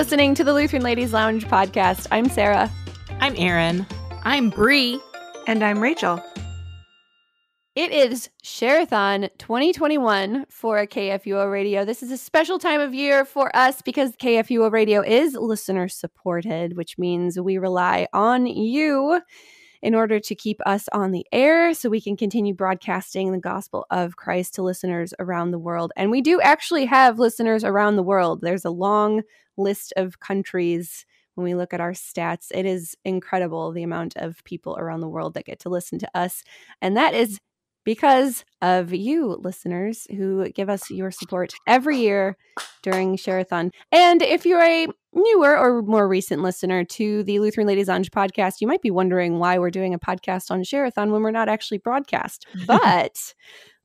listening to the Lutheran Ladies Lounge podcast. I'm Sarah. I'm Erin. I'm Bree. And I'm Rachel. It is Share-a-thon 2021 for KFUO Radio. This is a special time of year for us because KFUO Radio is listener supported, which means we rely on you in order to keep us on the air so we can continue broadcasting the gospel of Christ to listeners around the world. And we do actually have listeners around the world. There's a long list of countries. When we look at our stats, it is incredible the amount of people around the world that get to listen to us. And that is because of you listeners who give us your support every year during Share-a-thon. And if you're a newer or more recent listener to the Lutheran Ladies Lounge podcast, you might be wondering why we're doing a podcast on Share-a-thon when we're not actually broadcast. But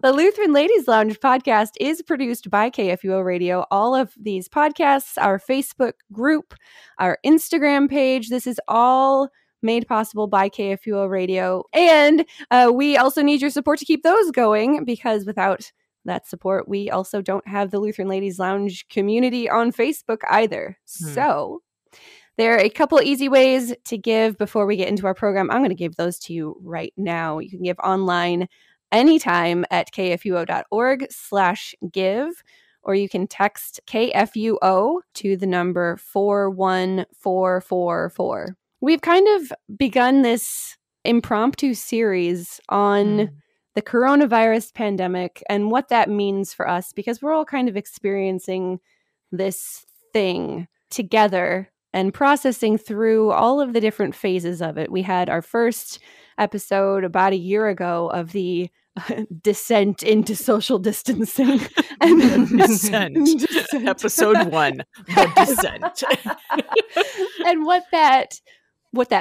the Lutheran Ladies Lounge podcast is produced by KFUO Radio. All of these podcasts, our Facebook group, our Instagram page, this is all made possible by KFUO Radio. And we also need your support to keep those going, because without that support, we also don't have the Lutheran Ladies Lounge community on Facebook either. So there are a couple of easy ways to give before we get into our program. I'm going to give those to you right now. You can give online anytime at kfuo.org/give, or you can text KFUO to the number 41444. We've kind of begun this impromptu series on the coronavirus pandemic and what that means for us, because we're all kind of experiencing this thing together and processing through all of the different phases of it. We had our first episode about a year ago of the descent into social distancing. And descent. Episode 1, the descent. And what that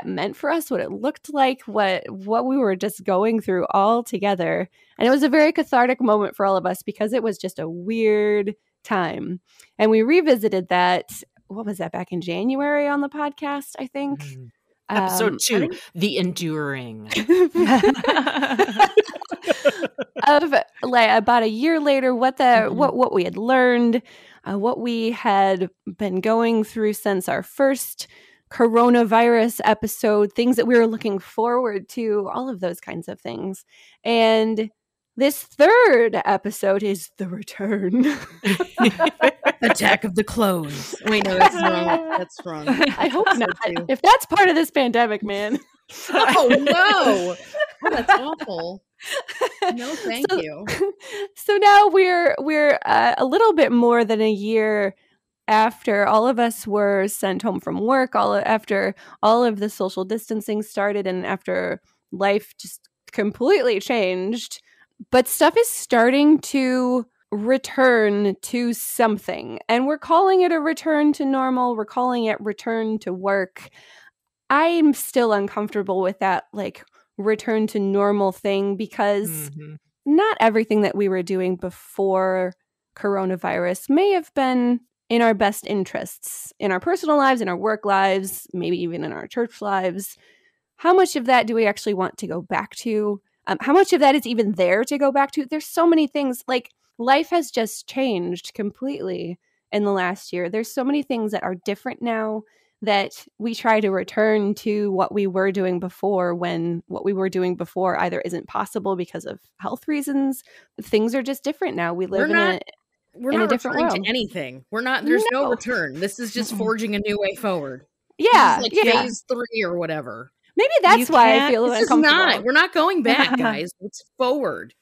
meant for us, what it looked like, what we were just going through all together. And it was a very cathartic moment for all of us because it was just a weird time. And we revisited that, what was that, back in January on the podcast, I think? Episode 2, The Enduring. Of like about a year later, what we had learned, what we had been going through since our first coronavirus episode, things that we were looking forward to, all of those kinds of things. And this third episode is the return. Attack of the Clones. Wait, no, that's wrong. That's wrong. I hope not. If that's part of this pandemic, man. Oh, no. Oh, that's awful. No, thank you. So now we're a little bit more than a year after all of us were sent home from work, after all of the social distancing started, and after life just completely changed. But stuff is starting to return to something. And we're calling it a return to normal. We're calling it return to work. I'm still uncomfortable with that, like, return to normal thing, because not everything that we were doing before coronavirus may have been in our best interests, in our personal lives, in our work lives, maybe even in our church lives. How much of that do we actually want to go back to? How much of that is even there to go back to? There's so many things. Like, life has just changed completely in the last year. There's so many things that are different now that we try to return to what we were doing before, when what we were doing before either isn't possible because of health reasons. Things are just different now. We live We're in not a different returning world. to anything. We're not. There's no return. This is just forging a new way forward. Yeah, This is like phase 3 or whatever. Maybe that's why I feel This is uncomfortable. not. We're not going back, guys. It's forward.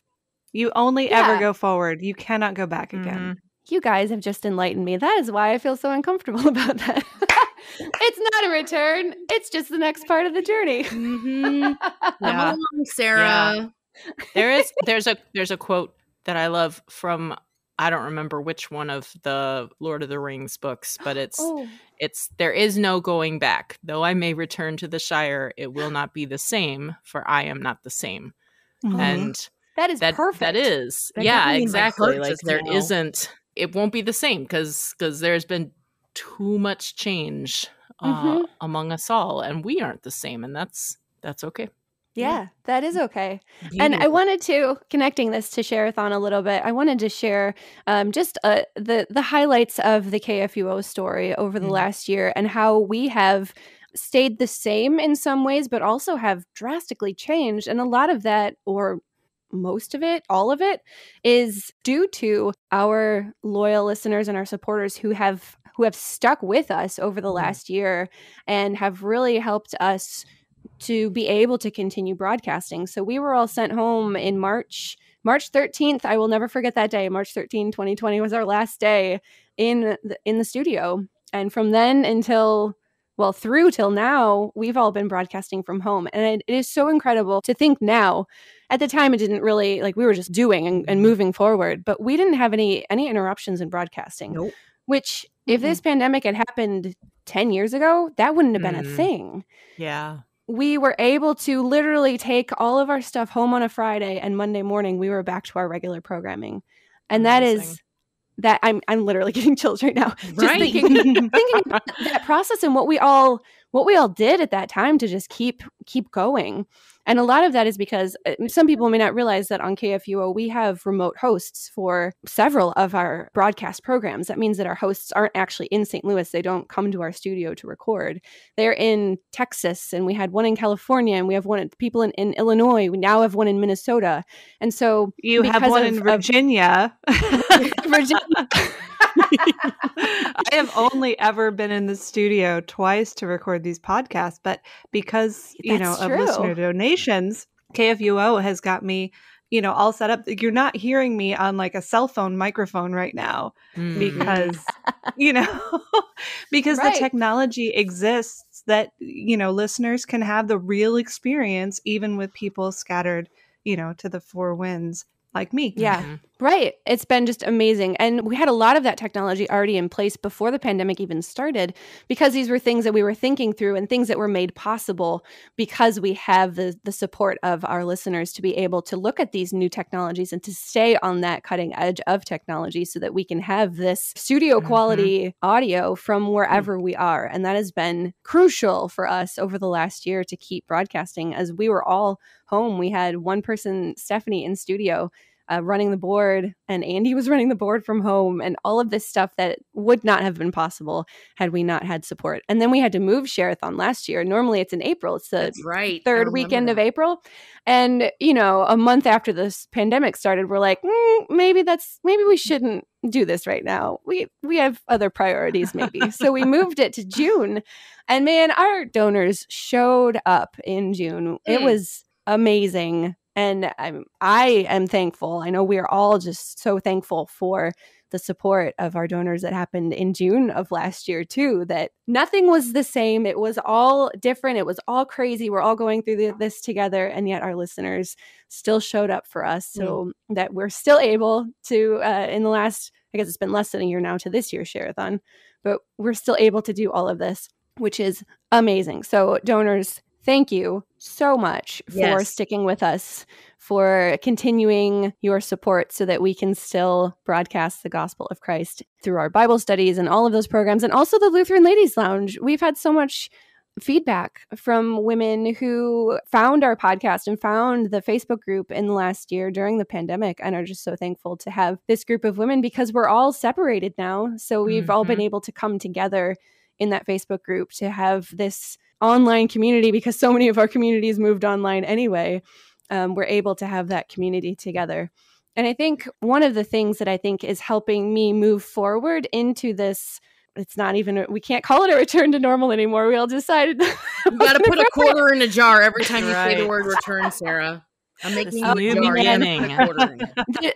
You only ever go forward. You cannot go back again. You guys have just enlightened me. That is why I feel so uncomfortable about that. It's not a return. It's just the next part of the journey. Come along, Sarah. Yeah. There's a quote that I love from, I don't remember which one of the Lord of the Rings books, but it's there is no going back. Though I may return to the Shire, it will not be the same, for I am not the same. And that is perfect. That is. Exactly. Like, there isn't, it won't be the same because there's been too much change among us all, and we aren't the same, and that's okay. Yeah, that is okay. Beautiful. And I wanted to, connecting this to Share-a-thon a little bit, I wanted to share just the highlights of the KFUO story over the last year and how we have stayed the same in some ways, but also have drastically changed. And a lot of that, or most of it, all of it, is due to our loyal listeners and our supporters who have stuck with us over the last year and have really helped us to be able to continue broadcasting. So we were all sent home in March 13th. I will never forget that day. March 13, 2020 was our last day in the studio. And from then through till now, we've all been broadcasting from home. And it is so incredible to think now. At the time, it didn't really, we were just doing and moving forward, but we didn't have any interruptions in broadcasting. Nope. Which, if this pandemic had happened 10 years ago, that wouldn't have been a thing. Yeah. We were able to literally take all of our stuff home on a Friday, and Monday morning we were back to our regular programming. And that I'm literally getting chills right now. Just thinking about that process and what we all did at that time to just keep going. And a lot of that is because some people may not realize that on KFUO, we have remote hosts for several of our broadcast programs. That means that our hosts aren't actually in St. Louis. They don't come to our studio to record. They're in Texas, and we had one in California, and we have people in Illinois. We now have one in Minnesota. And so you have one in Virginia. Virginia. I have only ever been in the studio twice to record these podcasts, but because, That's of true. listener donations, KFUO has got me, all set up. You're not hearing me on a cell phone microphone right now because, because the technology exists that, listeners can have the real experience, even with people scattered, to the four winds. Like me. Yeah, right. It's been just amazing. And we had a lot of that technology already in place before the pandemic even started, because these were things that we were thinking through and things that were made possible because we have the support of our listeners to be able to look at these new technologies and to stay on that cutting edge of technology so that we can have this studio quality audio from wherever we are. And that has been crucial for us over the last year to keep broadcasting. As we were all home, we had one person, Stephanie, in studio running the board, and Andy was running the board from home, and all of this stuff that would not have been possible had we not had support. And then we had to move Share-a-thon last year. Normally it's in April. It's the third weekend of April. And, a month after this pandemic started, we're like, maybe we shouldn't do this right now. We have other priorities maybe. So we moved it to June. And man, our donors showed up in June. It was amazing. And I am thankful. I know we are all just so thankful for the support of our donors that happened in June of last year too, that nothing was the same. It was all different. It was all crazy. We're all going through this together. And yet our listeners still showed up for us, so that we're still able to, in the last, I guess it's been less than a year now to this year's Share-a-thon, but we're still able to do all of this, which is amazing. So donors, thank you so much for sticking with us, for continuing your support so that we can still broadcast the gospel of Christ through our Bible studies and all of those programs. And also the Lutheran Ladies Lounge. We've had so much feedback from women who found our podcast and found the Facebook group in the last year during the pandemic, and are just so thankful to have this group of women, because we're all separated now. So we've all been able to come together in that Facebook group to have this online community, because so many of our communities moved online anyway. We're able to have that community together. And I think one of the things that I think is helping me move forward into this, it's not even, we can't call it a return to normal anymore. We all decided. You got to put a quarter in a jar every time you say the word return, Sarah. I'm making a jar.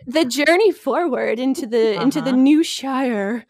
The journey forward into the new Shire.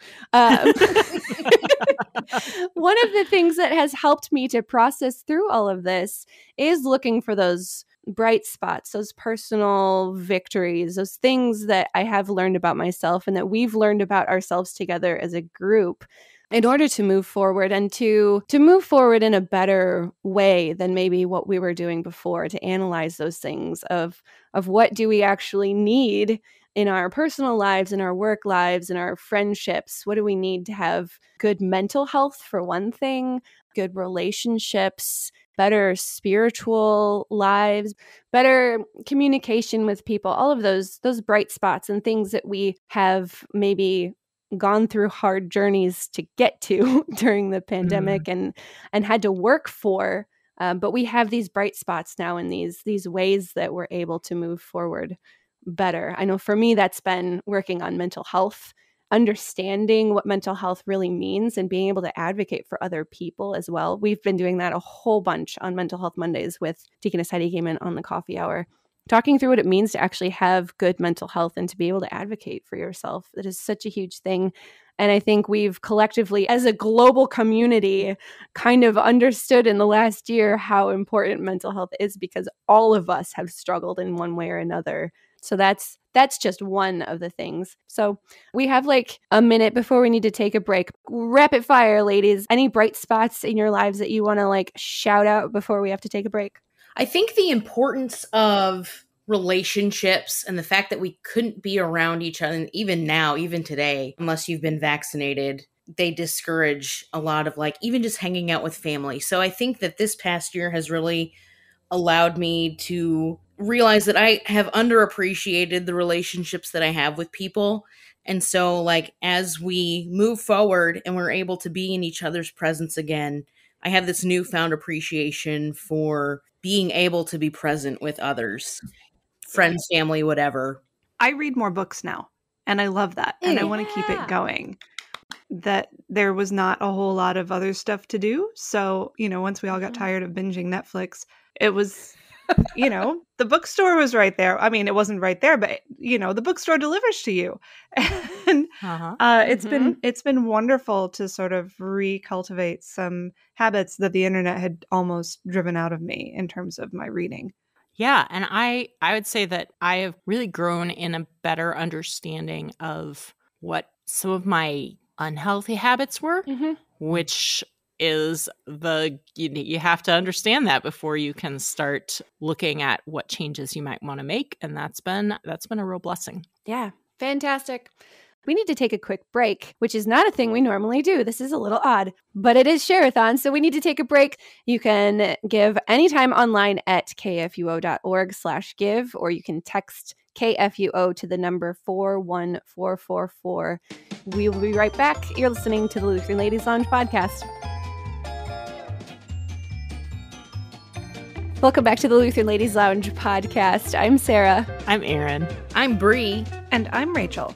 One of the things that has helped me to process through all of this is looking for those bright spots, those personal victories, those things that I have learned about myself and that we've learned about ourselves together as a group, in order to move forward and to move forward in a better way than maybe what we were doing before, to analyze those things of what do we actually need in our personal lives, in our work lives, in our friendships. What do we need to have good mental health, for one thing, good relationships, better spiritual lives, better communication with people, all of those bright spots and things that we have maybe gone through hard journeys to get to during the pandemic and had to work for. But we have these bright spots now in these ways that we're able to move forward better. I know for me, that's been working on mental health, understanding what mental health really means and being able to advocate for other people as well. We've been doing that a whole bunch on Mental Health Mondays with Deaconess Heidi Gaiman on the coffee hour, talking through what it means to actually have good mental health and to be able to advocate for yourself. That is such a huge thing. And I think we've collectively, as a global community, kind of understood in the last year how important mental health is, because all of us have struggled in one way or another. So that's just one of the things. So we have like a minute before we need to take a break. Rapid fire, ladies. Any bright spots in your lives that you want to like shout out before we have to take a break? I think the importance of relationships and the fact that we couldn't be around each other, and even now, even today, unless you've been vaccinated, they discourage a lot of like even just hanging out with family. So I think that this past year has really allowed me to realize that I have underappreciated the relationships that I have with people. And so like as we move forward and we're able to be in each other's presence again, I have this newfound appreciation for being able to be present with others, friends, family, whatever. I read more books now, and I love that. And I want to keep it going. That there was not a whole lot of other stuff to do. So, once we all got tired of binging Netflix, it was, the bookstore was right there. I mean, it wasn't right there, but, the bookstore delivers to you. And it's been wonderful to sort of recultivate some habits that the internet had almost driven out of me in terms of my reading. Yeah. And I would say that I have really grown in a better understanding of what some of my unhealthy habits were, which is you have to understand that before you can start looking at what changes you might want to make. And that's been a real blessing. Yeah. Fantastic. We need to take a quick break, which is not a thing we normally do. This is a little odd, but it is Share-a-thon, so we need to take a break. You can give anytime online at kfuo.org/give, or you can text KFUO to the number 41444. We will be right back. You're listening to the Lutheran Ladies Lounge podcast. Welcome back to the Lutheran Ladies Lounge podcast. I'm Sarah. I'm Erin. I'm Bree. And I'm Rachel.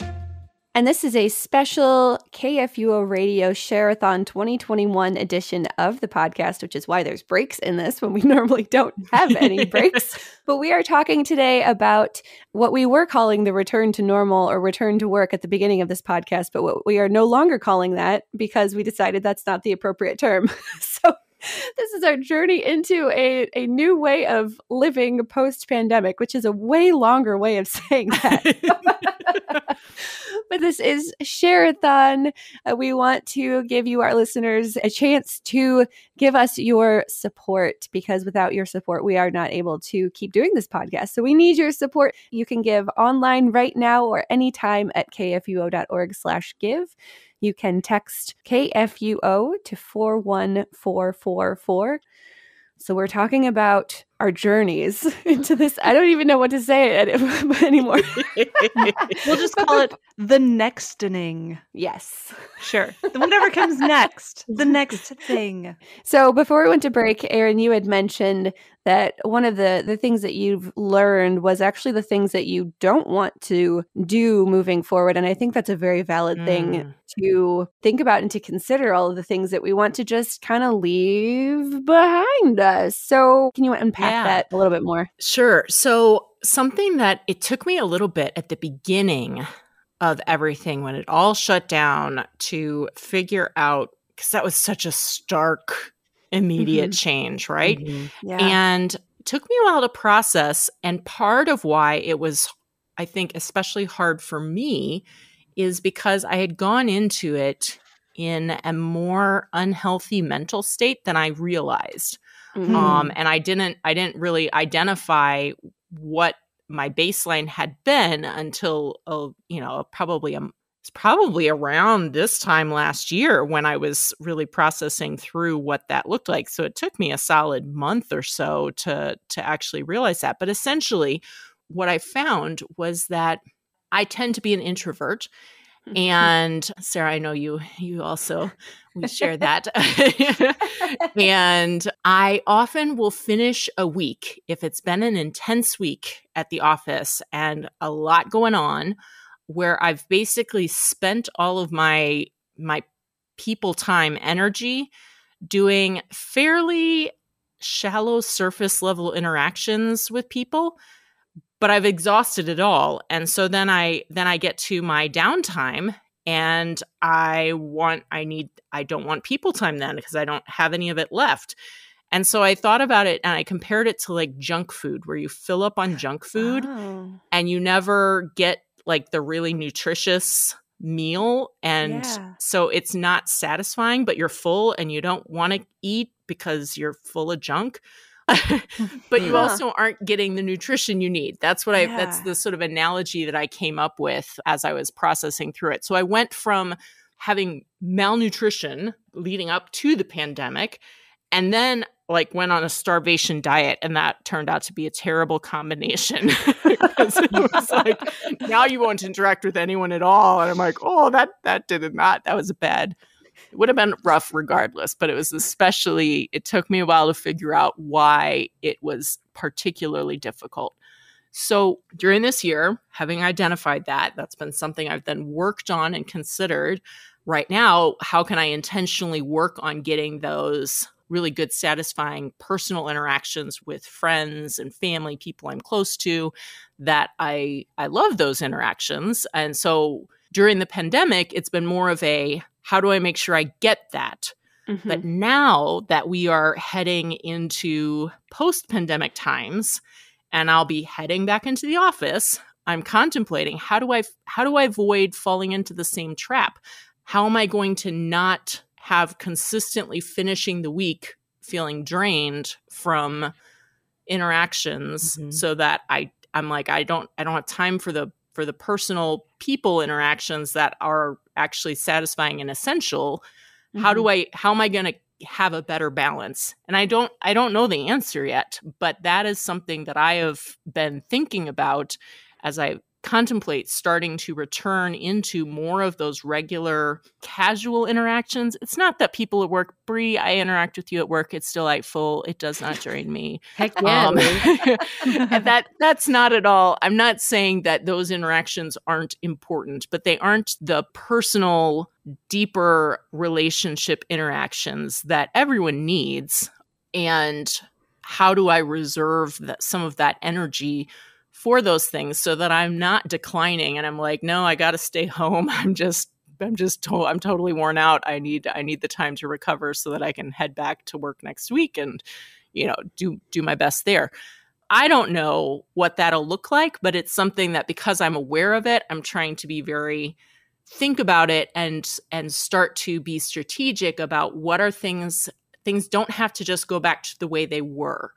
And this is a special KFUO Radio Share-a-thon 2021 edition of the podcast, which is why there's breaks in this when we normally don't have any breaks. But we are talking today about what we were calling the return to normal or return to work at the beginning of this podcast, but what we are no longer calling that because we decided that's not the appropriate term. So this is our journey into a new way of living post-pandemic, which is a way longer way of saying that. But this is Share-a-thon. We want to give you, our listeners, a chance to give us your support, because without your support, we are not able to keep doing this podcast. So we need your support. You can give online right now or anytime at kfuo.org/give. You can text KFUO to 41444. So we're talking about our journeys into this. I don't even know what to say anymore. We'll just call it the nextening. Yes. Sure. Whatever comes next. The next thing. So before we went to break, Erin, you had mentioned that one of the things that you've learned was actually the things that you don't want to do moving forward. And I think that's a very valid thing to think about and to consider, all of the things that we want to just kind of leave behind us. So can you unpack that a little bit more? Sure. So something that it took me a little bit at the beginning of everything when it all shut down to figure out, because that was such a stark, immediate change, right? Yeah. And it took me a while to process. And part of why it was, I think, especially hard for me is because I had gone into it in a more unhealthy mental state than I realized. And I didn't really identify what my baseline had been until, probably it's probably around this time last year when I was really processing through what that looked like. So it took me a solid month or so to actually realize that. But essentially, what I found was that I tend to be an introvert. And Sarah, I know you also, we share that. And I often will finish a week, if it's been an intense week at the office and a lot going on, where I've basically spent all of my people time energy doing fairly shallow surface level interactions with people, but I've exhausted it all. And so then I get to my downtime and I don't want people time then because I don't have any of it left. And so I thought about it and I compared it to like junk food, where you fill up on junk food and you never get like the really nutritious meal. And so it's not satisfying, but you're full and you don't want to eat because you're full of junk. But you also aren't getting the nutrition you need. That's the sort of analogy that I came up with as I was processing through it. So I went from having malnutrition leading up to the pandemic and then like went on a starvation diet, and that turned out to be a terrible combination because it was like, now you won't interact with anyone at all. And I'm like, oh, that was bad. It would have been rough regardless, but it took me a while to figure out why it was particularly difficult. So during this year, having identified that's been something I've then worked on and considered. Right now, how can I intentionally work on getting those really good, satisfying personal interactions with friends and family, people I'm close to, that I love those interactions. And so during the pandemic, it's been more of a, how do I make sure I get that? Mm-hmm. But now that we are heading into post-pandemic times, and I'll be heading back into the office, I'm contemplating, how do I avoid falling into the same trap? How am I going to not have consistently finishing the week feeling drained from interactions, so that I'm like, I don't have time for the personal people interactions that are actually satisfying and essential. How am I going to have a better balance? And I don't know the answer yet, but that is something that I have been thinking about as I contemplate starting to return into more of those regular casual interactions. It's not that people at work, Bree, I interact with you at work. It's delightful. It does not drain me. Heck yeah. And that's not at all. I'm not saying that those interactions aren't important, but they aren't the personal, deeper relationship interactions that everyone needs. And how do I reserve some of that energy for those things so that I'm not declining and I'm like, no, I got to stay home. I'm totally worn out. I need the time to recover so that I can head back to work next week and, do my best there. I don't know what that'll look like, but it's something that because I'm aware of it, I'm trying to think about it and start to be strategic about what are things don't have to just go back to the way they were,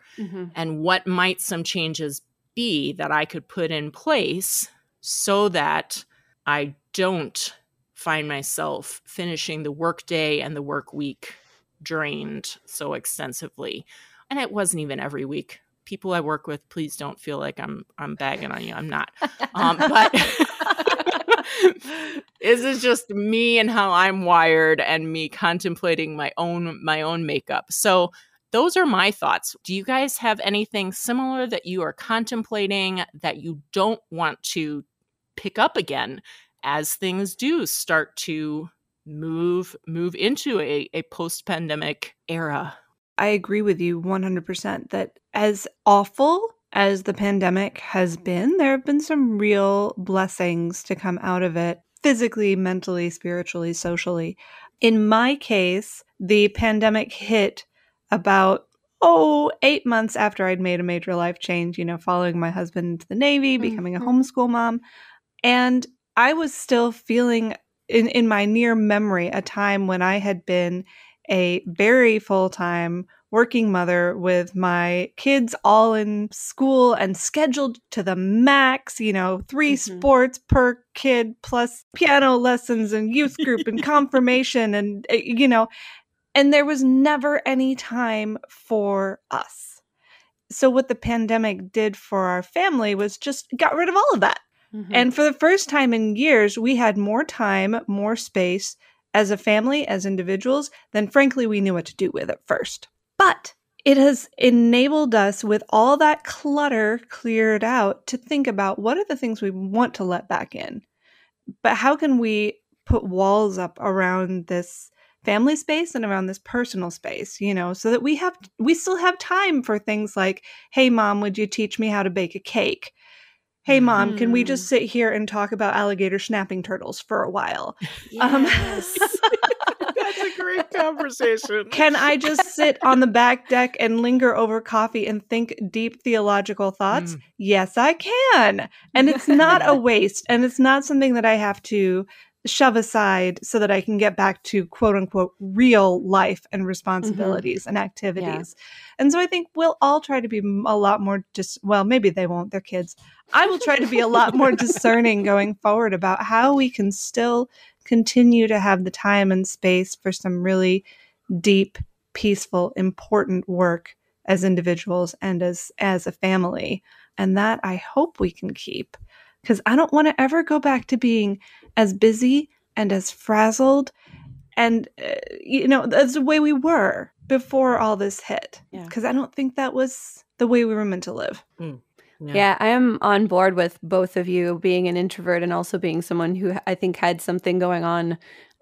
and what might some changes be that I could put in place so that I don't find myself finishing the workday and the work week drained so extensively. And it wasn't even every week. People I work with, please don't feel like I'm bagging on you. I'm not. But this is just me and how I'm wired and me contemplating my own makeup. So those are my thoughts. Do you guys have anything similar that you are contemplating that you don't want to pick up again as things do start to move into a post-pandemic era? I agree with you 100% that as awful as the pandemic has been, there have been some real blessings to come out of it, physically, mentally, spiritually, socially. In my case, the pandemic hit about 8 months after I'd made a major life change, following my husband into the Navy, becoming a homeschool mom. And I was still feeling in my near memory a time when I had been a very full-time working mother with my kids all in school and scheduled to the max, 3 sports per kid plus piano lessons and youth group and confirmation and, and there was never any time for us. So what the pandemic did for our family was just got rid of all of that. Mm-hmm. And for the first time in years, we had more time, more space as a family, as individuals, than frankly we knew what to do with at first. But it has enabled us, with all that clutter cleared out, to think about what are the things we want to let back in. But how can we put walls up around this family space and around this personal space, so that we still have time for things like, hey, Mom, would you teach me how to bake a cake? Hey, Mom, can we just sit here and talk about alligator snapping turtles for a while? Yes. That's a great conversation. Can I just sit on the back deck and linger over coffee and think deep theological thoughts? Yes, I can. And it's not a waste. And it's not something that I have to shove aside so that I can get back to quote unquote real life and responsibilities and activities. Yeah. And so I think we'll all try to be a lot more well, maybe they won't, they're kids. I will try to be a lot more discerning going forward about how we can still continue to have the time and space for some really deep, peaceful, important work as individuals and as a family. And that I hope we can keep, because I don't want to ever go back to being as busy and as frazzled and, that's the way we were before all this hit. Because I don't think that was the way we were meant to live. Yeah, I am on board with both of you, being an introvert and also being someone who I think had something going on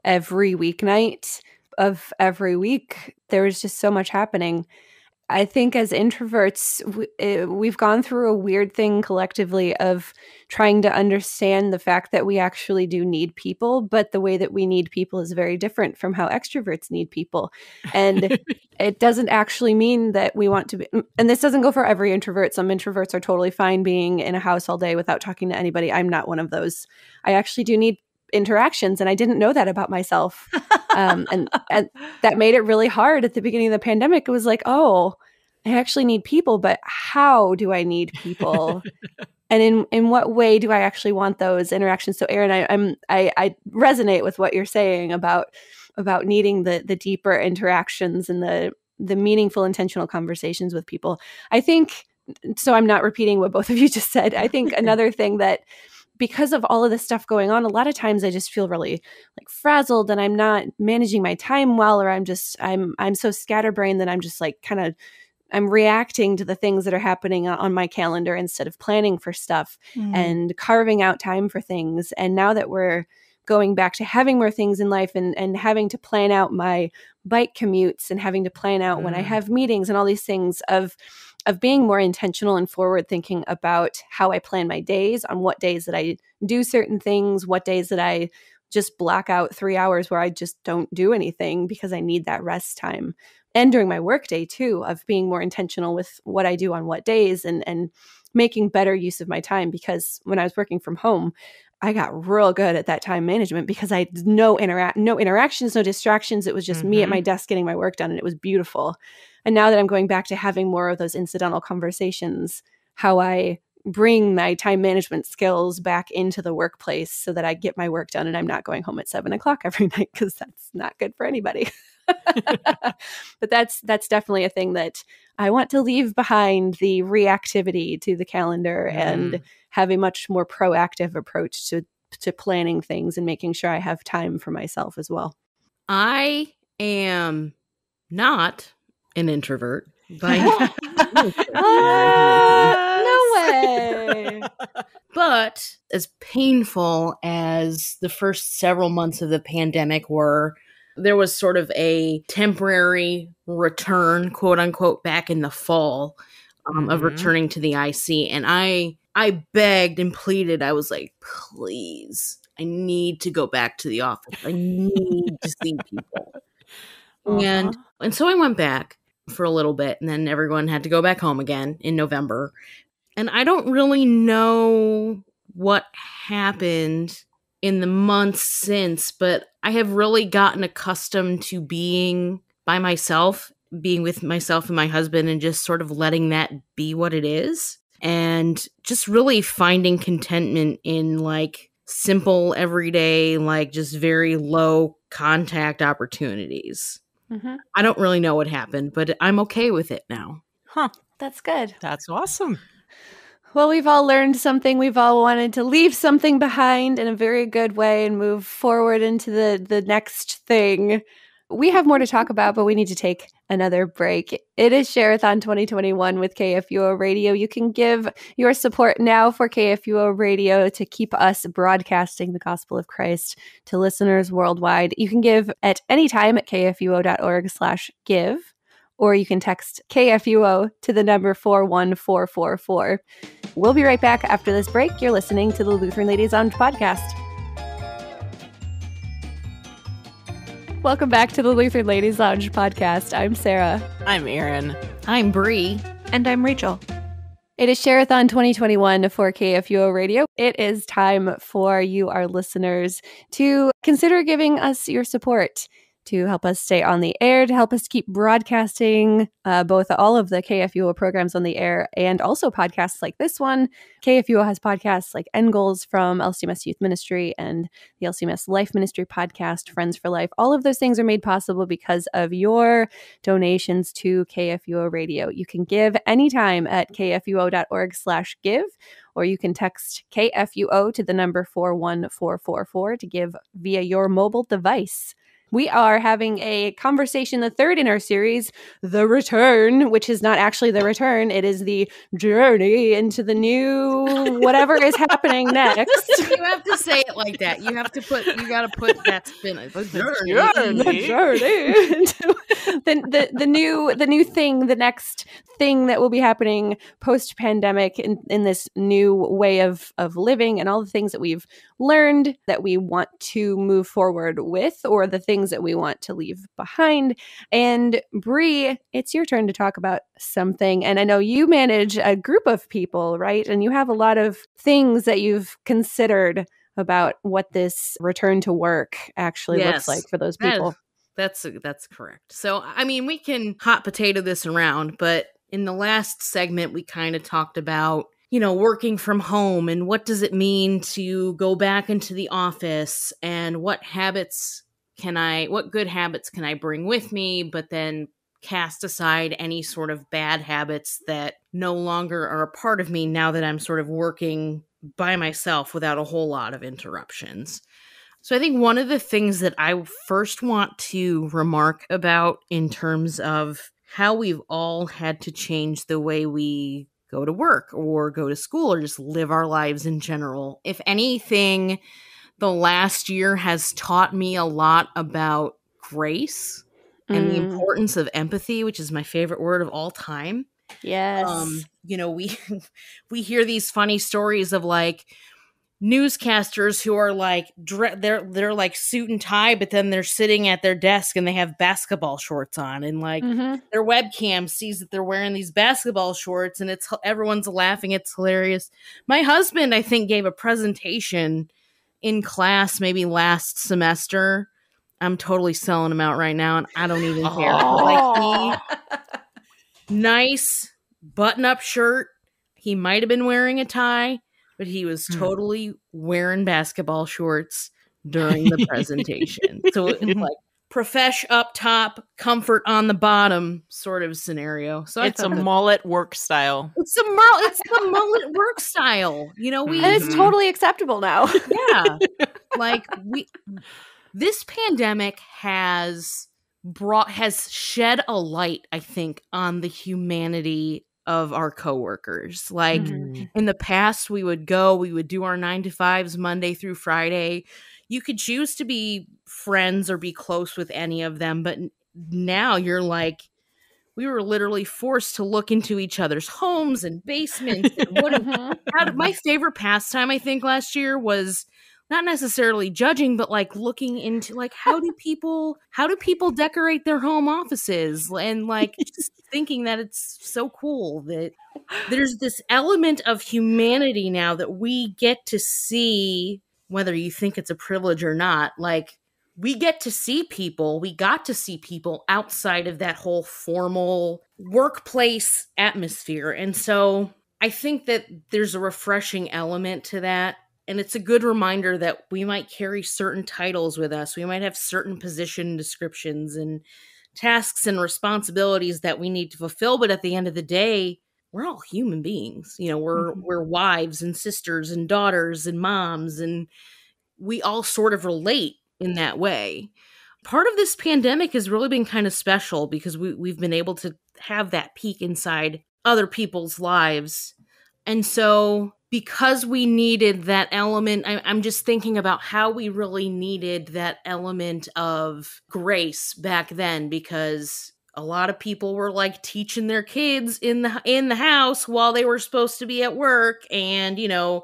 every weeknight of every week. There was just so much happening. I think as introverts, we've gone through a weird thing collectively of trying to understand the fact that we actually do need people, but the way that we need people is very different from how extroverts need people. And it doesn't actually mean that we want to be, and this doesn't go for every introvert. Some introverts are totally fine being in a house all day without talking to anybody. I'm not one of those. I actually do need interactions, and I didn't know that about myself. And that made it really hard at the beginning of the pandemic. It was like, oh, I actually need people, but how do I need people? And in what way do I actually want those interactions? So Erin, I resonate with what you're saying about needing the deeper interactions and the meaningful, intentional conversations with people. I think, so I'm not repeating what both of you just said. I think another thing that, because of all of this stuff going on, a lot of times I just feel really like frazzled and I'm not managing my time well, or I'm so scatterbrained that I'm just like I'm reacting to the things that are happening on my calendar instead of planning for stuff and carving out time for things. And now that we're going back to having more things in life and having to plan out my bike commutes and having to plan out when I have meetings and all these things of being more intentional and forward thinking about how I plan my days, on what days that I do certain things, what days that I just block out 3 hours where I just don't do anything because I need that rest time. And during my workday too, of being more intentional with what I do on what days and making better use of my time. Because when I was working from home, I got real good at that time management because I had no interactions, no distractions. It was just me at my desk getting my work done, and it was beautiful. And now that I'm going back to having more of those incidental conversations, how I bring my time management skills back into the workplace so that I get my work done and I'm not going home at 7:00 every night, because that's not good for anybody. But that's definitely a thing that I want to leave behind, the reactivity to the calendar and have a much more proactive approach to planning things and making sure I have time for myself as well. I am not an introvert by no way. But as painful as the first several months of the pandemic were, there was sort of a temporary return, quote unquote, back in the fall of returning to the IC. And I begged and pleaded. I was like, please, I need to go back to the office. I need to see people. And so I went back for a little bit, and then everyone had to go back home again in November. And I don't really know what happened in the months since, but I have really gotten accustomed to being by myself being with myself and my husband and just sort of letting that be what it is. And just really finding contentment in like simple, everyday, like just very low contact opportunities. Mm-hmm. I don't really know what happened, but I'm okay with it now. Huh. That's good. That's awesome. Well, we've all learned something. We've all wanted to leave something behind in a very good way and move forward into the next thing. We have more to talk about, but we need to take another break. It is Share-a-thon 2021 with KFUO Radio. You can give your support now for KFUO Radio to keep us broadcasting the gospel of Christ to listeners worldwide. You can give at any time at kfuo.org/give, or you can text KFUO to the number 41444. We'll be right back after this break. You're listening to the Lutheran Ladies Lounge podcast. Welcome back to the Lutheran Ladies Lounge podcast. I'm Sarah. I'm Erin. I'm Bree. And I'm Rachel. It is Share-a-thon 2021 for KFUO Radio. It is time for you, our listeners, to consider giving us your support to help us stay on the air, to help us keep broadcasting both all of the KFUO programs on the air and also podcasts like this one. KFUO has podcasts like End Goals from LCMS Youth Ministry and the LCMS Life Ministry podcast, Friends for Life. All of those things are made possible because of your donations to KFUO Radio. You can give anytime at kfuo.org/give, or you can text KFUO to the number 41444 to give via your mobile device. We are having a conversation, the third in our series, The Return, which is not actually the return. It is the journey into the new whatever is happening next. You have to say it like that. You got to put that spin. The journey. The new thing, the next thing that will be happening post-pandemic in this new way of living, and all the things that we've learned that we want to move forward with, or the things that we want to leave behind. And Bree, it's your turn to talk about something. And I know you manage a group of people, right? And you have a lot of things that you've considered about what this return to work actually looks like for those people. That's correct. So, I mean, we can hot potato this around, but in the last segment, we kind of talked about, working from home and what does it mean to go back into the office, and what good habits can I bring with me, but then cast aside any sort of bad habits that no longer are a part of me now that I'm sort of working by myself without a whole lot of interruptions. So I think one of the things that I first want to remark about in terms of how we've all had to change the way we go to work or go to school or just live our lives in general. If anything, the last year has taught me a lot about grace and the importance of empathy, which is my favorite word of all time. Yes. We hear these funny stories of like newscasters who are like they're like suit and tie, but then they're sitting at their desk and they have basketball shorts on, and like their webcam sees that they're wearing these basketball shorts, and everyone's laughing. It's hilarious. My husband, I think, gave a presentation in class maybe last semester. I'm totally selling him out right now, and I don't even care. Like, nice button-up shirt. He might have been wearing a tie, but he was totally wearing basketball shorts during the presentation. So it's like profesh up top, comfort on the bottom sort of scenario. So it's a mullet work style. It's the mullet work style. And it's totally acceptable now. Yeah. Like this pandemic has shed a light, I think, on the humanity of our coworkers. Like in the past, we would do our 9-to-5s Monday through Friday. You could choose to be friends or be close with any of them, but now you're like, we were literally forced to look into each other's homes and basements. And my favorite pastime, I think, last year was not necessarily judging, but like looking into like how do people decorate their home offices, and like just thinking that it's so cool that there's this element of humanity now that we get to see, whether you think it's a privilege or not. Like we get to see people, we got to see people outside of that whole formal workplace atmosphere. And so I think that there's a refreshing element to that. And it's a good reminder that we might carry certain titles with us. We might have certain position descriptions and tasks and responsibilities that we need to fulfill. But at the end of the day, we're all human beings. You know, we're wives and sisters and daughters and moms, and we all sort of relate in that way. Part of this pandemic has really been kind of special because we've been able to have that peek inside other people's lives. And so because we needed that element, I'm just thinking about how we really needed that element of grace back then, because a lot of people were like teaching their kids in the house while they were supposed to be at work. And, you know,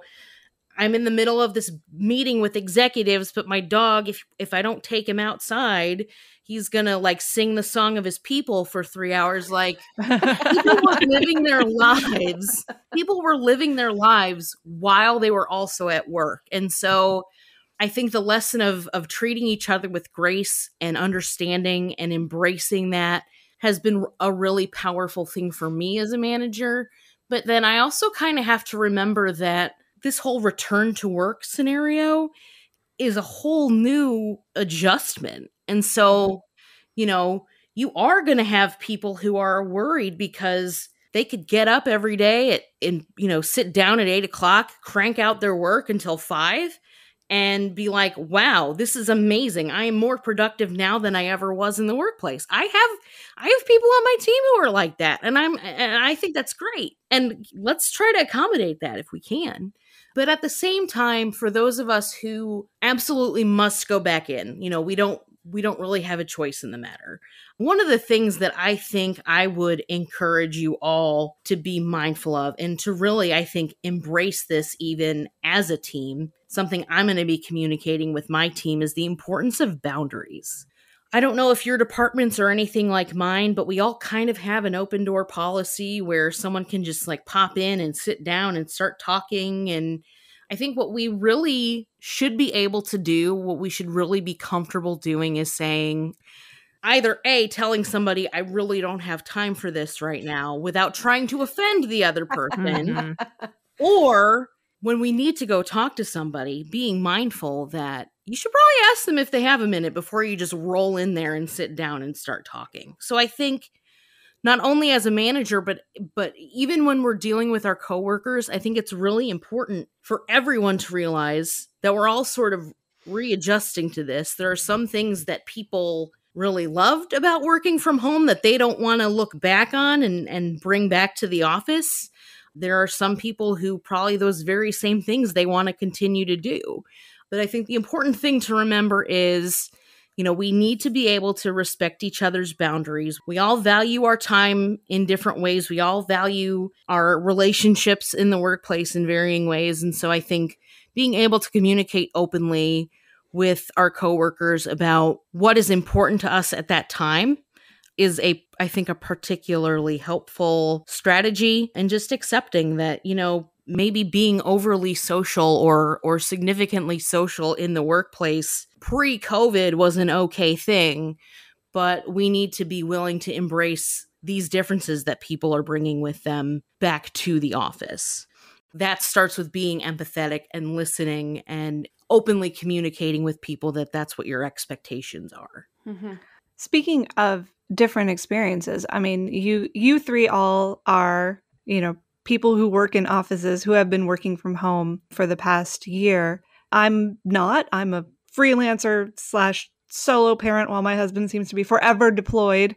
I'm in the middle of this meeting with executives, but my dog, if I don't take him outside, he's going to like sing the song of his people for 3 hours. Like, people were living their lives. People were living their lives while they were also at work. And so I think the lesson of treating each other with grace and understanding and embracing that has been a really powerful thing for me as a manager. But then I also kind of have to remember that this whole return to work scenario is a whole new adjustment. And so, you know, you are going to have people who are worried because they could get up every day and, you know, sit down at 8:00, crank out their work until 5 and be like, wow, this is amazing. I am more productive now than I ever was in the workplace. I have people on my team who are like that. And I think that's great. And let's try to accommodate that if we can. But at the same time, for those of us who absolutely must go back in, you know, we don't really have a choice in the matter. One of the things that I think I would encourage you all to be mindful of and to really, I think, embrace this even as a team, something I'm going to be communicating with my team, is the importance of boundaries. I don't know if your departments are anything like mine, but we all kind of have an open door policy where someone can just like pop in and sit down and start talking. And I think what we really should be able to do, what we should really be comfortable doing, is saying either A, telling somebody I really don't have time for this right now without trying to offend the other person, or when we need to go talk to somebody, being mindful that you should probably ask them if they have a minute before you just roll in there and sit down and start talking. So I think not only as a manager, but even when we're dealing with our coworkers, I think it's really important for everyone to realize that we're all sort of readjusting to this. There are some things that people really loved about working from home that they don't want to look back on and bring back to the office. There are some people who probably those very same things they want to continue to do. But I think the important thing to remember is, you know, we need to be able to respect each other's boundaries. We all value our time in different ways. We all value our relationships in the workplace in varying ways. And so I think being able to communicate openly with our coworkers about what is important to us at that time is I think a particularly helpful strategy, and just accepting that, you know, maybe being overly social or significantly social in the workplace pre-COVID was an okay thing, but we need to be willing to embrace these differences that people are bringing with them back to the office. That starts with being empathetic and listening and openly communicating with people that that's what your expectations are. Mm-hmm. Speaking of different experiences, I mean, you three all are, you know, people who work in offices who have been working from home for the past year. I'm not. I'm a freelancer / solo parent while my husband seems to be forever deployed,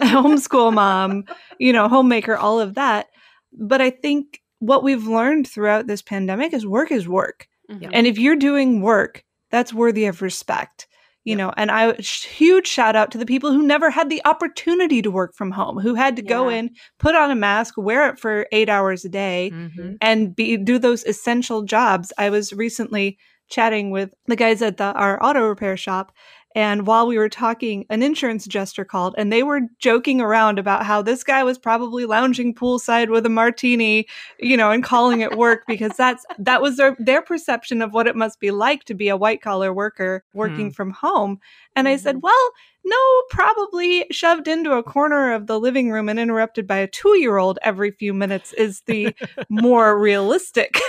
homeschool mom, you know, homemaker, all of that. But I think what we've learned throughout this pandemic is work is work. Mm-hmm. And if you're doing work, that's worthy of respect. You know, and huge shout out to the people who never had the opportunity to work from home, who had to go in, put on a mask, wear it for 8 hours a day, and do those essential jobs. I was recently chatting with the guys at our auto repair shop, And while we were talking, an insurance adjuster called, and they were joking around about how this guy was probably lounging poolside with a martini, and calling it work because that was their perception of what it must be like to be a white collar worker working from home. And I said, well, no, probably shoved into a corner of the living room and interrupted by a 2-year-old every few minutes is the more realistic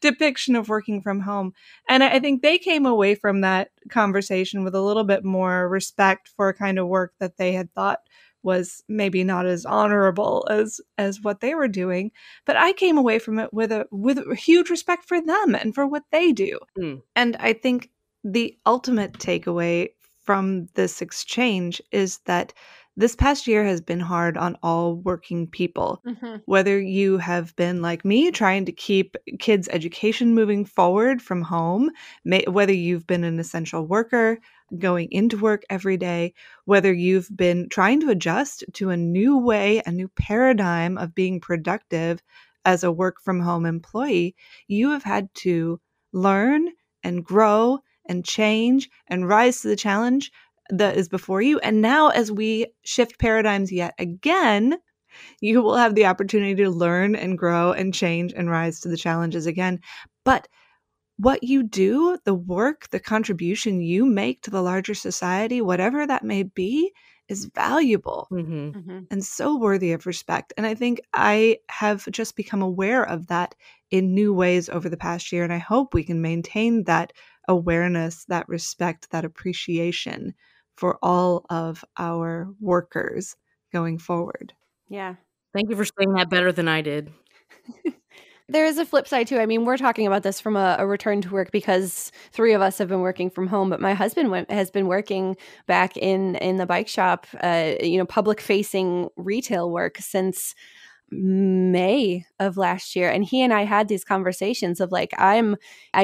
depiction of working from home. And I think they came away from that conversation with a little bit more respect for a kind of work that they had thought was maybe not as honorable as what they were doing. But I came away from it with a huge respect for them and for what they do. And I think the ultimate takeaway from this exchange is that this past year has been hard on all working people. Whether you have been like me, trying to keep kids' education moving forward from home, whether you've been an essential worker going into work every day, whether you've been trying to adjust to a new way, a new paradigm of being productive as a work from home employee, you have had to learn and grow and change and rise to the challenge that is before you. And now as we shift paradigms yet again, you will have the opportunity to learn and grow and change and rise to the challenges again. But what you do, the work, the contribution you make to the larger society, whatever that may be, is valuable and so worthy of respect. And I think I have just become aware of that in new ways over the past year. And I hope we can maintain that awareness, that respect, that appreciation for all of our workers going forward. Yeah. Thank you for saying that better than I did. There is a flip side too. I mean, we're talking about this from a return to work because 3 of us have been working from home, but my husband has been working back in the bike shop, public facing retail work since May of last year. And he and I had these conversations of like, I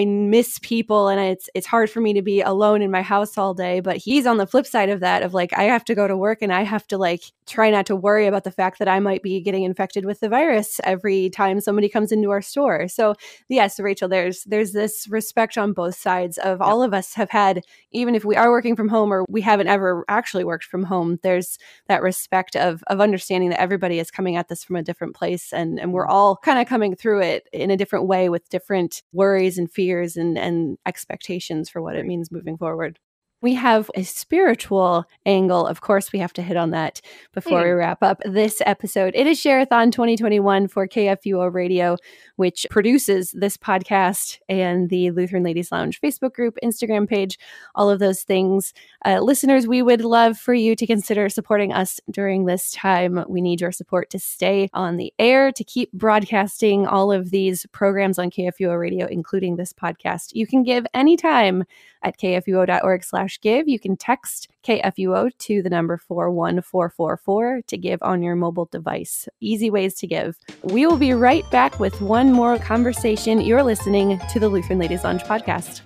miss people and it's hard for me to be alone in my house all day. But he's on the flip side of that of like, I have to go to work and I have to like try not to worry about the fact that I might be getting infected with the virus every time somebody comes into our store. So yes, Rachel, there's this respect on both sides of all of us have had, even if we are working from home or we haven't ever actually worked from home, there's that respect of understanding that everybody is coming at this from a different place and we're all kind of coming through it in a different way with different worries and fears and expectations for what it means moving forward. We have a spiritual angle. Of course, we have to hit on that before we wrap up this episode. It is Share-a-thon 2021 for KFUO Radio, which produces this podcast and the Lutheran Ladies Lounge Facebook group, Instagram page, all of those things. Listeners, we would love for you to consider supporting us during this time. We need your support to stay on the air, to keep broadcasting all of these programs on KFUO Radio, including this podcast. You can give anytime at kfuo.org/give. You can text KFUO to the number 41444 to give on your mobile device. Easy ways to give. We will be right back with one more conversation. You're listening to the Lutheran Ladies Lounge podcast.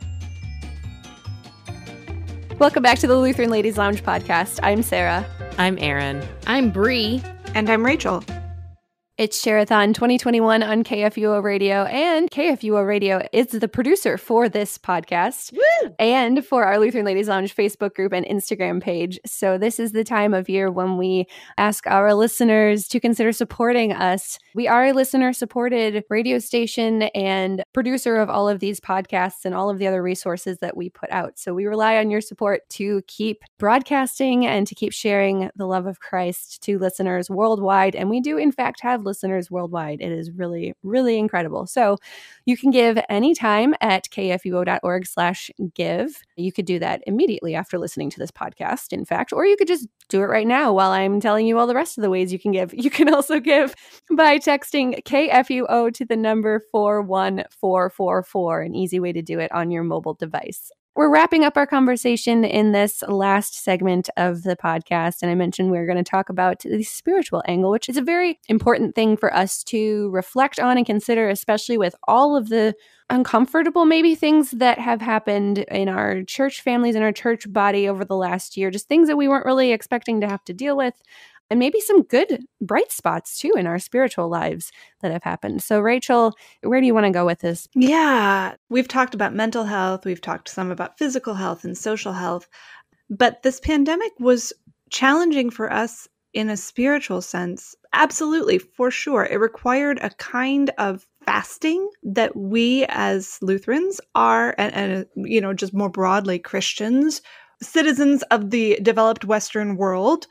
Welcome back to the Lutheran Ladies Lounge podcast. I'm Sarah. I'm Erin. I'm Bree. And I'm Rachel. It's Share-a-thon 2021 on KFUO Radio, and KFUO Radio is the producer for this podcast and for our Lutheran Ladies Lounge Facebook group and Instagram page. So this is the time of year when we ask our listeners to consider supporting us. We are a listener-supported radio station and producer of all of these podcasts and all of the other resources that we put out. So we rely on your support to keep broadcasting and to keep sharing the love of Christ to listeners worldwide. And we do, in fact, have listeners worldwide. It is really, really incredible. So you can give anytime at kfuo.org/give. You could do that immediately after listening to this podcast, in fact, or you could just do it right now while I'm telling you all the rest of the ways you can give. You can also give by texting KFUO to the number 41444, an easy way to do it on your mobile device. We're wrapping up our conversation in this last segment of the podcast. And I mentioned we're going to talk about the spiritual angle, which is a very important thing for us to reflect on and consider, especially with all of the uncomfortable maybe things that have happened in our church families and our church body over the last year, just things that we weren't really expecting to have to deal with. and maybe some good bright spots too in our spiritual lives that have happened. So Rachel, where do you want to go with this? Yeah, we've talked about mental health. We've talked some about physical health and social health. But this pandemic was challenging for us in a spiritual sense. Absolutely, for sure. It required a kind of fasting that we as Lutherans are, and just more broadly Christians, citizens of the developed Western world,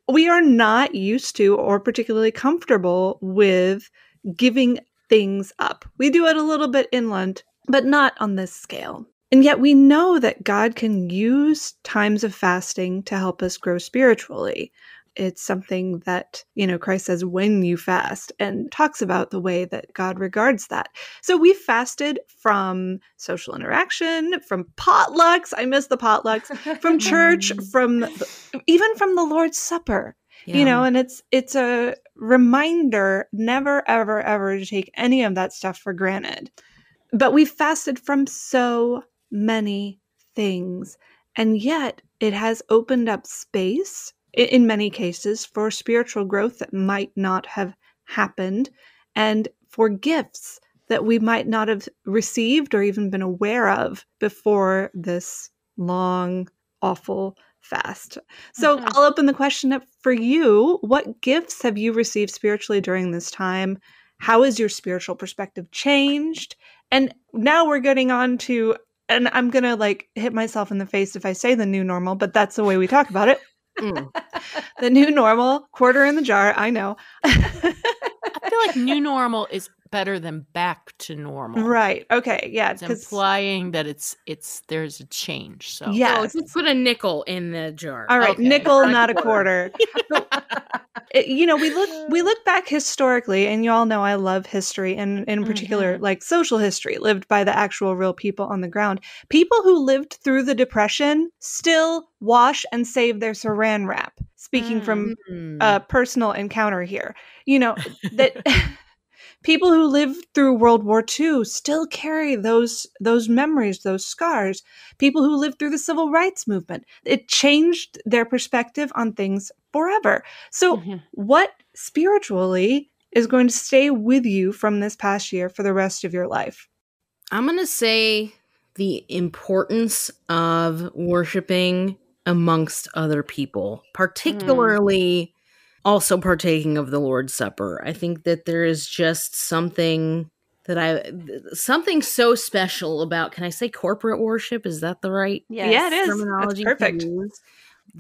we are not used to or particularly comfortable with giving things up. We do it a little bit inland, but not on this scale. And yet we know that God can use times of fasting to help us grow spiritually. It's something that, Christ says, when you fast, and talks about the way that God regards that. So we fasted from social interaction, from potlucks. I miss the potlucks, from church, even from the Lord's Supper. Yeah. And it's a reminder never, ever, ever to take any of that stuff for granted. But we fasted from so many things, and yet it has opened up space in many cases for spiritual growth that might not have happened, and for gifts that we might not have received or even been aware of before this long, awful fast. So I'll open the question up for you. What gifts have you received spiritually during this time? How has your spiritual perspective changed? And now we're getting on to, and I'm going to hit myself in the face if I say the new normal, but that's the way we talk about it. The new normal, quarter in the jar, I know. I feel like new normal is better than back to normal. Right. Okay. Yeah. It's implying that there's a change. So yes. Just put a nickel in the jar. All right. Okay. Nickel, not a quarter. We look back historically, and you all know I love history, and in particular, social history lived by the actual real people on the ground. People who lived through the Depression still wash and save their saran wrap. Speaking from a personal encounter here, that people who lived through World War II still carry those memories, those scars. People who lived through the Civil Rights Movement, it changed their perspective on things forever. So what spiritually is going to stay with you from this past year for the rest of your life? I'm going to say the importance of worshiping amongst other people, particularly also partaking of the Lord's Supper. I think that there is just something so special about, can I say corporate worship? Is that the right Yeah, it is. terminology? That's perfect.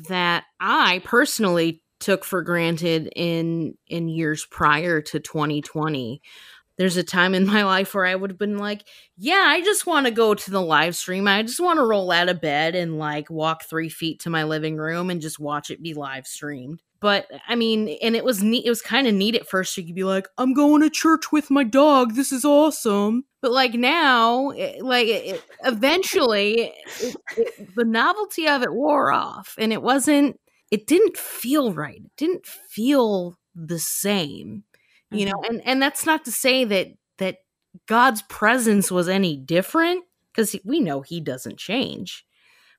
That I personally took for granted in years prior to 2020. There's a time in my life where I would have been like, yeah, I just want to go to the live stream. I just want to roll out of bed and walk 3 feet to my living room and just watch it be live streamed. But I mean, and it was neat. It was kind of neat at first. You could be like, I'm going to church with my dog. This is awesome. But now, eventually, the novelty of it wore off, and it didn't feel right. It didn't feel the same, and that's not to say that God's presence was any different, because we know he doesn't change,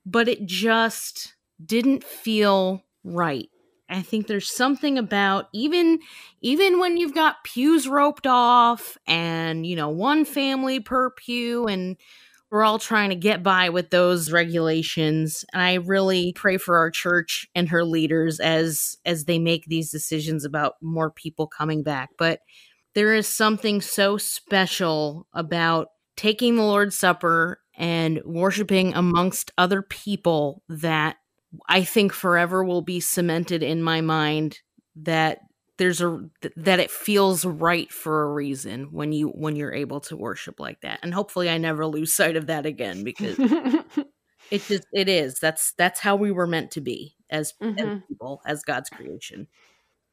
but it just didn't feel right. I think there's something about even when you've got pews roped off and, one family per pew, and we're all trying to get by with those regulations. And I really pray for our church and her leaders as they make these decisions about more people coming back. But there is something so special about taking the Lord's Supper and worshiping amongst other people that I think forever will be cemented in my mind, that that it feels right for a reason when you're able to worship like that. And hopefully I never lose sight of that again, because it is. That's how we were meant to be as people, as God's creation.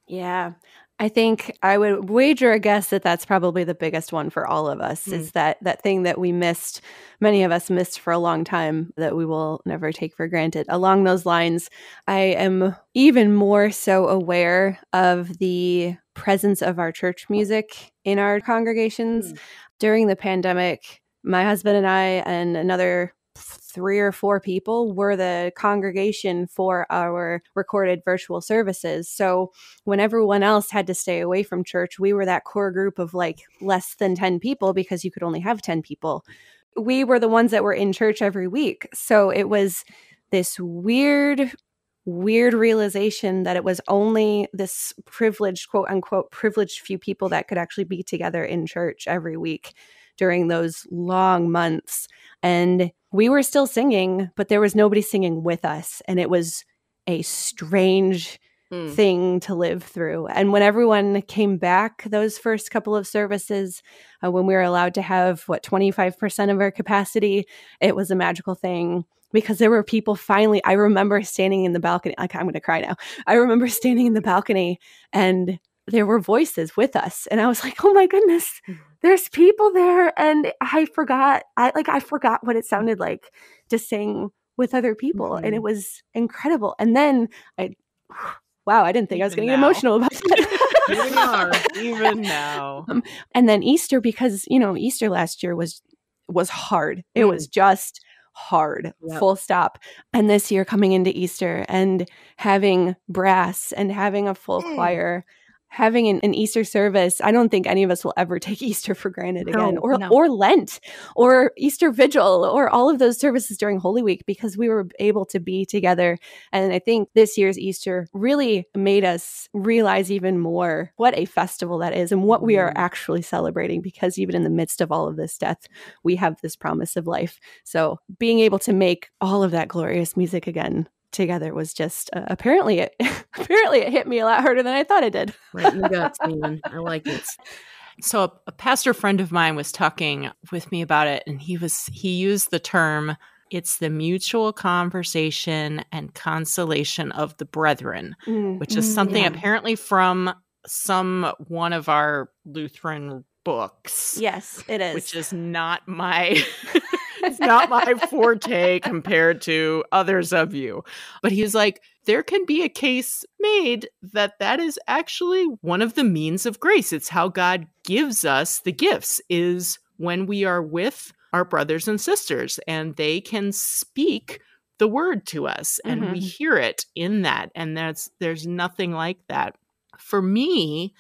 Yeah. I think I would wager a guess that that's probably the biggest one for all of us, is that thing that we missed, many of us missed for a long time, that we will never take for granted. Along those lines, I am even more so aware of the presence of our church music in our congregations. During the pandemic, my husband and I and another 3 or 4 people were the congregation for our recorded virtual services. So when everyone else had to stay away from church, we were that core group of like less than 10 people because you could only have 10 people. We were the ones that were in church every week. So it was this weird realization that it was only this privileged, quote unquote, privileged few people that could actually be together in church every week during those long months. And we were still singing, but there was nobody singing with us. And it was a strange thing to live through. And when everyone came back, those first couple of services, when we were allowed to have 25% of our capacity, it was a magical thing. Because there were people finally, I remember standing in the balcony, like I'm going to cry now. I remember standing in the balcony and there were voices with us. And I was like, oh my goodness, there's people there. And I forgot what it sounded like to sing with other people. And it was incredible. And then I didn't think I was going to get emotional about that. Here we are, even now. And then Easter, because, Easter last year was hard. It was just hard, full stop. And this year coming into Easter and having brass and having a full choir, having an Easter service, I don't think any of us will ever take Easter for granted again, or Lent, or Easter Vigil, or all of those services during Holy Week, because we were able to be together. And I think this year's Easter really made us realize even more what a festival that is and what we are actually celebrating, because even in the midst of all of this death, we have this promise of life. So being able to make all of that glorious music again together was just apparently it hit me a lot harder than I thought it did. Right in the guts, man. I like it. So a pastor friend of mine was talking with me about it, and he used the term, it's the mutual conversation and consolation of the brethren, which is something apparently from one of our Lutheran books. Yes, it is. Which is not my it's not my forte compared to others of you. But he was like, there can be a case made that is actually one of the means of grace. It's how God gives us the gifts, is when we are with our brothers and sisters and they can speak the word to us and we hear it in that. And there's nothing like that. For me,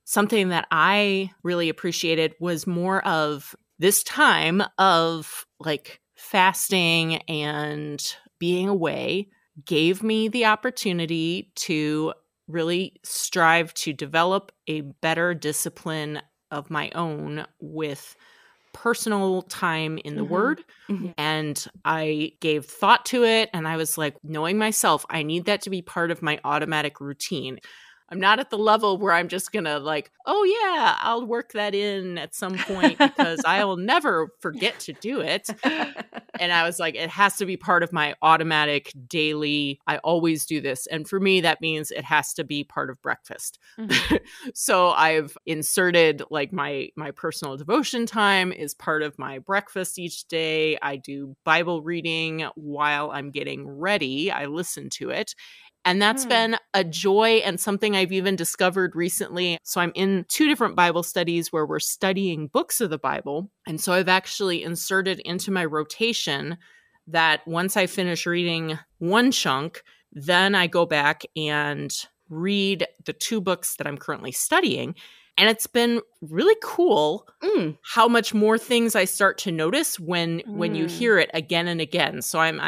something that I really appreciated was more of this time of like fasting and being away gave me the opportunity to really strive to develop a better discipline of my own with personal time in the Word. And I gave thought to it, and I was like, knowing myself, I need that to be part of my automatic routine. I'm not at the level where I'm just going to like, oh yeah, I'll work that in at some point because I'll never forget to do it. And I was like, it has to be part of my automatic daily, I always do this. And for me, that means it has to be part of breakfast. So I've inserted like my personal devotion time is part of my breakfast each day. I do Bible reading while I'm getting ready. I listen to it. And that's been a joy and something I've even discovered recently. So I'm in 2 different Bible studies where we're studying books of the Bible. And so I've actually inserted into my rotation that once I finish reading one chunk, then I go back and read the 2 books that I'm currently studying. And it's been really cool how much more things I start to notice when you hear it again and again. So I'm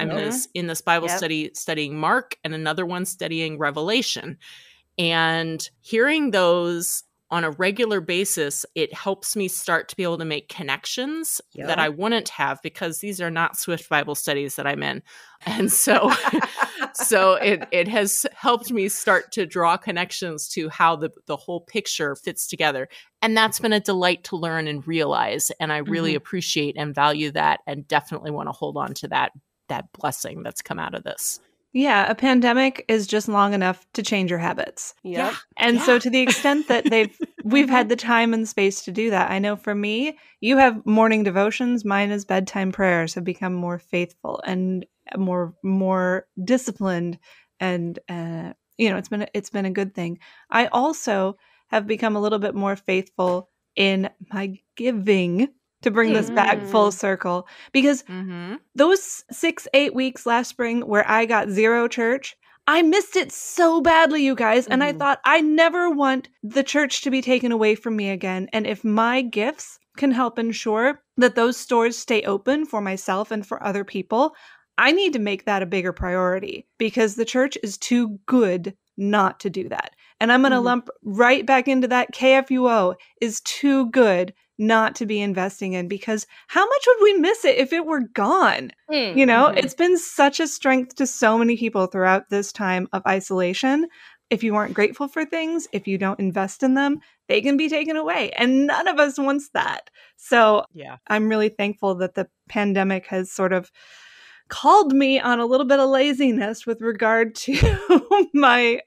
in this Bible study studying Mark and another one studying Revelation. And hearing those on a regular basis, it helps me start to be able to make connections that I wouldn't have, because these are not Swift Bible studies that I'm in. And so it has helped me start to draw connections to how the whole picture fits together. And that's been a delight to learn and realize. And I really appreciate and value that, and definitely want to hold on to that blessing that's come out of this. Yeah, a pandemic is just long enough to change your habits. And so to the extent that we've had the time and space to do that, I know for me, you have morning devotions, mine is bedtime prayers have become more faithful and more disciplined, and it's been a good thing. I also have become a little bit more faithful in my giving to bring this back full circle. Because those 6-8 weeks last spring where I got 0 church, I missed it so badly, you guys. And I thought, I never want the church to be taken away from me again. And if my gifts can help ensure that those stores stay open for myself and for other people, I need to make that a bigger priority, because the church is too good not to do that. And I'm going to lump right back into that. KFUO is too good not to be investing in, because how much would we miss it if it were gone? You know, it's been such a strength to so many people throughout this time of isolation. If you aren't grateful for things, if you don't invest in them, they can be taken away. And none of us wants that. So I'm really thankful that the pandemic has sort of called me on a little bit of laziness with regard to my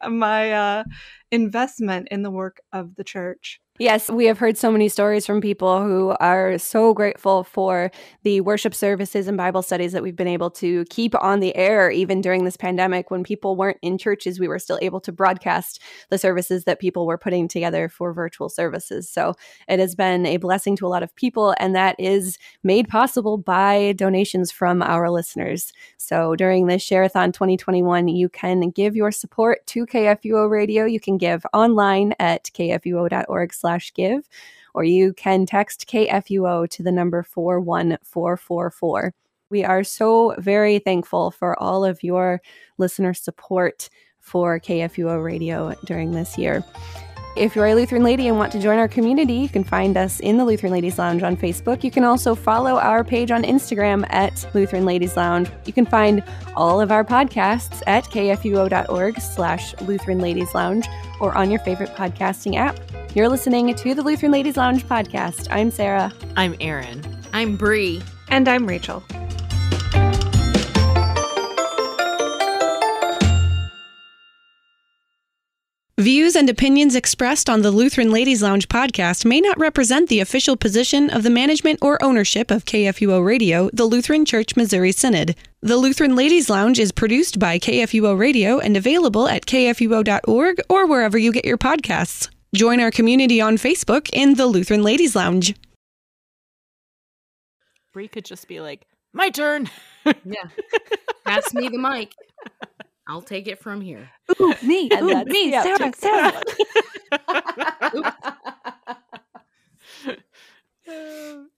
investment in the work of the church. Yes, we have heard so many stories from people who are so grateful for the worship services and Bible studies that we've been able to keep on the air even during this pandemic. When people weren't in churches, we were still able to broadcast the services that people were putting together for virtual services. So it has been a blessing to a lot of people, and that is made possible by donations from our listeners. So during this Share-a-thon 2021, you can give your support to KFUO Radio. You can give online at kfuo.org/give, or you can text KFUO to the number 41444. We are so very thankful for all of your listener support for KFUO Radio during this year. If you're a Lutheran lady and want to join our community, you can find us in the Lutheran Ladies Lounge on Facebook. You can also follow our page on Instagram at Lutheran Ladies Lounge. You can find all of our podcasts at kfuo.org/Lutheran Ladies Lounge, or on your favorite podcasting app. You're listening to the Lutheran Ladies Lounge podcast. I'm Sarah. I'm Erin. I'm Bree. And I'm Rachel. Views and opinions expressed on the Lutheran Ladies Lounge podcast may not represent the official position of the management or ownership of KFUO Radio, the Lutheran Church Missouri Synod. The Lutheran Ladies Lounge is produced by KFUO Radio and available at kfuo.org or wherever you get your podcasts. Join our community on Facebook in the Lutheran Ladies Lounge. Bree could just be like, my turn. Yeah. Pass me the mic. I'll take it from here. Ooh, me, Sarah. Oops.